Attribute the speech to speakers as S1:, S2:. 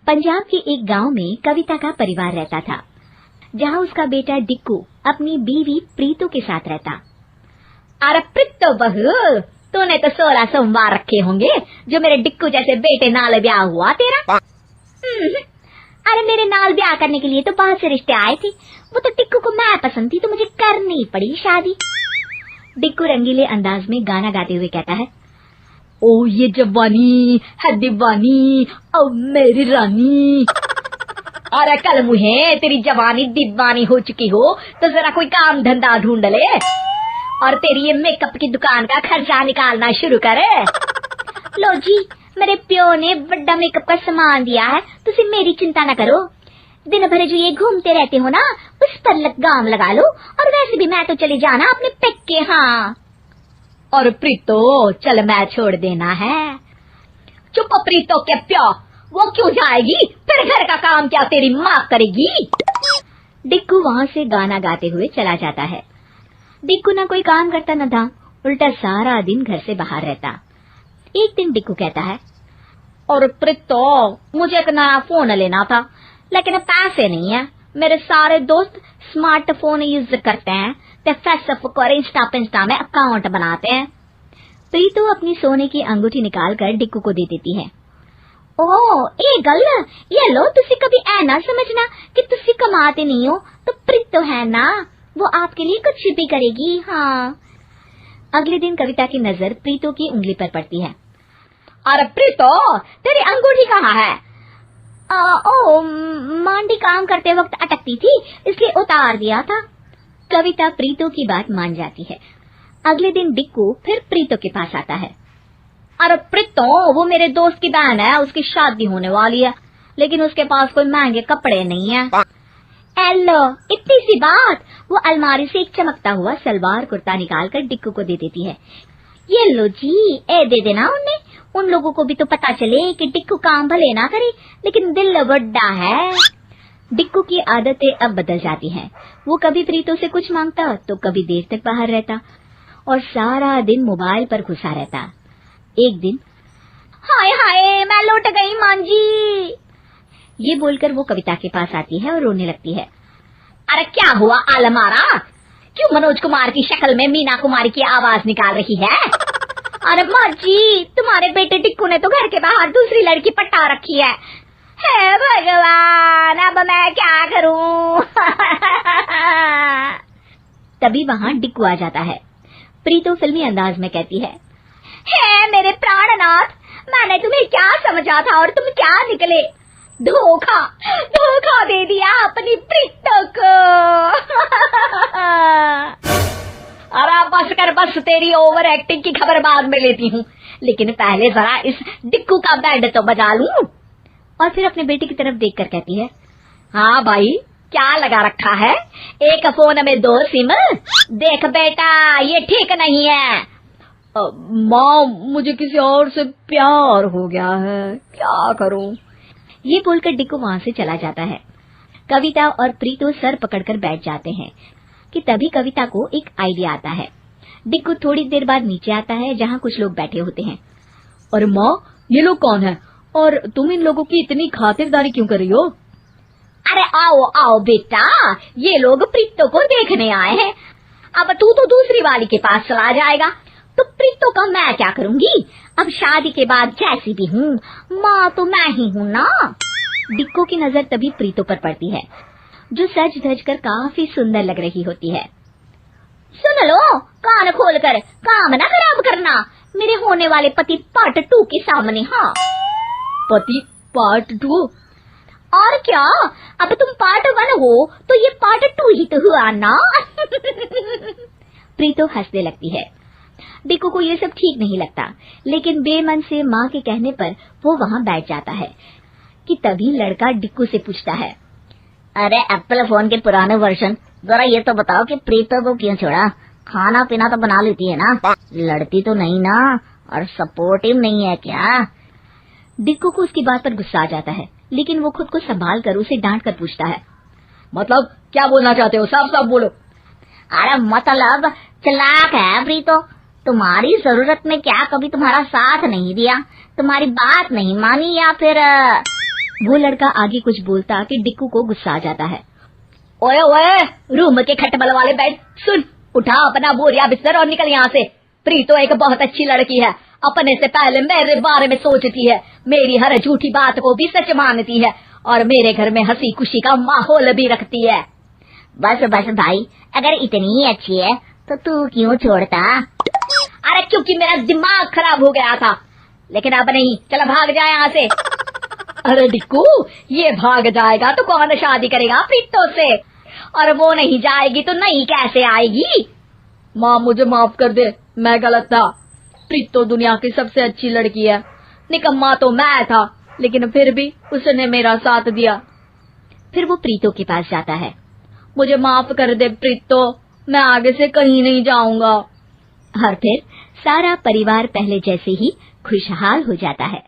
S1: पंजाब के एक गांव में कविता का परिवार रहता था, जहां उसका बेटा डिक्कू अपनी बीवी प्रीतो के साथ रहता।
S2: अरे प्रीतो बहू, तूने तो 16 सोमवार रखे होंगे जो मेरे डिक्कू जैसे बेटे नाल ब्याह हुआ तेरा।
S1: अरे मेरे नाल ब्याह करने के लिए तो बाहर से रिश्ते आए थे, वो तो डिक्कू को मैं पसंद थी तो मुझे करनी पड़ी शादी। डिक्कू रंगीले अंदाज में गाना गाते हुए कहता है,
S2: ओ ये जवानी है दीवानी, ओ मेरी रानी। अरे कल मुझे तेरी जवानी दीवानी हो चुकी हो तो जरा कोई काम धंधा ढूंढ ले और तेरी ये मेकअप की दुकान का खर्चा निकालना शुरू करे।
S1: लो जी, मेरे प्यो ने बड़ा मेकअप का सामान दिया है, तुसी मेरी चिंता न करो। दिन भर जो ये घूमते रहते हो ना, उस पर लगाम लगा लो। और वैसे भी मैं तो चले जाना अपने पेके। हाँ
S2: और प्रीतो चल मैं छोड़ देना है। चुप प्रीतो के प्यो, वो क्यों जाएगी? फिर घर का काम क्या तेरी माँ करेगी?
S1: डिक्कू वहाँ से गाना गाते हुए चला जाता है। डिक्कू ना कोई काम करता न था, उल्टा सारा दिन घर से बाहर रहता। एक दिन डिक्कू कहता है,
S2: और प्रीतो मुझे एक नया फोन लेना था, लेकिन पैसे नहीं है। मेरे सारे दोस्त स्मार्टफोन यूज करते हैं, ते फेसबुक और इंस्टा में अकाउंट बनाते हैं।
S1: प्रीतो अपनी सोने की अंगूठी निकालकर डिक्कू को दे देती है। ओ ए गल, ये लो, तुसी कभी ऐ ना समझना कि तुसी कमाते नहीं हो तो प्रीतो है ना, वो आपके लिए कुछ भी करेगी। हाँ। अगले दिन कविता की नजर प्रीतो की उंगली पर पड़ती है।
S2: अरे प्रीतो, तेरी अंगूठी कहाँ है?
S1: ओ मांडी काम करते वक्त अटकती थी, इसलिए उतार दिया था। कविता प्रीतो की बात मान जाती है। अगले दिन डिक्कू फिर प्रीतो के पास आता है।
S2: अरे प्रीतो, वो मेरे दोस्त की बहन है, उसकी शादी होने वाली है, लेकिन उसके पास कोई महंगे कपड़े नहीं है।
S1: एलो, इतनी सी बात। वो अलमारी से एक चमकता हुआ सलवार कुर्ता निकालकर डिक्कू को दे देती है। ये लो जी, ए दे देना उन्हें। उन लोगों को भी तो पता चले कि डिक्कू काम भले ना करे, लेकिन दिल बड़ा है। डिक्कू की आदतें अब बदल जाती हैं। वो कभी प्रीतो से कुछ मांगता तो कभी देर तक बाहर रहता और सारा दिन मोबाइल पर घुसा रहता। एक दिन,
S2: हाय हाय मैं लौट गई मांझी,
S1: ये बोलकर वो कविता के पास आती है और रोने लगती है।
S2: अरे क्या हुआ आलमारा? क्यों मनोज कुमार की शक्ल में मीना कुमारी की आवाज निकाल रही है?
S1: अरे माँ जी, तुम्हारे बेटे डिक्कू ने तो घर के बाहर दूसरी लड़की पटा रखी है।
S2: हे भगवान, अब मैं क्या करूं?
S1: तभी वहाँ डिक्कू आ जाता है। प्रीतो फिल्मी अंदाज में कहती है,
S2: हे मेरे प्राणनाथ, मैंने तुम्हें क्या समझा था और तुम क्या निकले? धोखा धोखा दे दिया अपनी प्रीतो को। अरे बस कर बस, तेरी ओवर एक्टिंग की खबर बाद में लेती हूँ, लेकिन पहले जरा इस डिक्कू का बैंड तो बजा लूं।
S1: और फिर अपने बेटे की तरफ देखकर कहती है,
S2: हाँ भाई, क्या लगा रखा है? एक फोन में 2 सिम? देख बेटा, ये ठीक नहीं है। माँ, मुझे किसी और से प्यार हो गया है, क्या करूं?
S1: ये बोलकर डिक्कू वहाँ से चला जाता है। कविता और प्रीतो सर पकड़कर बैठ जाते हैं कि तभी कविता को एक आइडिया आता है। डिक्कू थोड़ी देर बाद नीचे आता है, जहाँ कुछ लोग बैठे होते हैं।
S2: और माँ, ये लोग कौन है और तुम इन लोगों की इतनी खातिरदारी क्यों कर रही हो? अरे आओ आओ बेटा, ये लोग प्रीतो को देखने आए हैं। अब तू तो दूसरी वाली के पास चला जाएगा, तो प्रीतो का मैं क्या करूंगी?
S1: अब शादी के बाद जैसी भी हूँ, माँ तो मैं ही हूँ ना। डिक्कू की नजर तभी प्रीतो पर पड़ती है, जो सज धज कर काफी सुंदर लग रही होती है।
S2: सुन लो, कान खोल कर काम ना खराब करना मेरे होने वाले पति पार्ट 2 के सामने। हाँ, पति पार्ट 2? और क्या, अब तुम पार्ट 1 हो तो ये पार्ट 2 ही तो हुआ ना।
S1: प्रीतो हंसने लगती है। डिक्कू को ये सब ठीक नहीं लगता, लेकिन बेमन से माँ के कहने पर वो वहाँ बैठ जाता है कि तभी लड़का डिक्कू से पूछता है,
S2: अरे एप्पल फोन के पुराने वर्जन, जरा ये तो बताओ कि प्रीतो को क्यों छोड़ा? खाना पीना तो बना लेती है ना, लड़ती तो नहीं ना, और सपोर्टिव नहीं है क्या?
S1: डिक्कू को उसकी बात पर गुस्सा आ जाता है, लेकिन वो खुद को संभाल कर उसे डांट कर पूछता है,
S2: मतलब क्या बोलना चाहते हो? साफ साफ बोलो। अरे मतलब चालाक है प्रीतो, तुम्हारी जरूरत में क्या कभी तुम्हारा साथ नहीं दिया, तुम्हारी बात नहीं मानी, या फिर
S1: वो लड़का आगे कुछ बोलता कि डिक्कू को गुस्सा आ जाता है।
S2: ओए ओए, रूम के खटमल वाले बेड, सुन, उठा अपना बोरिया बिस्तर और निकल यहाँ से। प्रीतो एक बहुत अच्छी लड़की है, अपने से पहले मेरे बारे में सोचती है, मेरी हर झूठी बात को भी सच मानती है और मेरे घर में हंसी खुशी का माहौल भी रखती है।
S1: बस बस भाई, अगर इतनी अच्छी है तो तू क्यों छोड़ता?
S2: अरे क्योंकि मेरा दिमाग खराब हो गया था, लेकिन अब नहीं, चला भाग जाए यहाँ से। अरे डिक्कू, ये भाग जाएगा तो कौन शादी करेगा प्रीतो से, और वो नहीं जाएगी तो नहीं कैसे आएगी। माँ मुझे माफ कर दे, मैं गलत था। प्रीतो दुनिया की सबसे अच्छी लड़की है, निकम्मा तो मैं था, लेकिन फिर भी उसने मेरा साथ दिया।
S1: फिर वो प्रीतो के पास जाता है।
S2: मुझे माफ कर दे प्रीतो, मैं आगे से कहीं नहीं जाऊंगा।
S1: और फिर सारा परिवार पहले जैसे ही खुशहाल हो जाता है।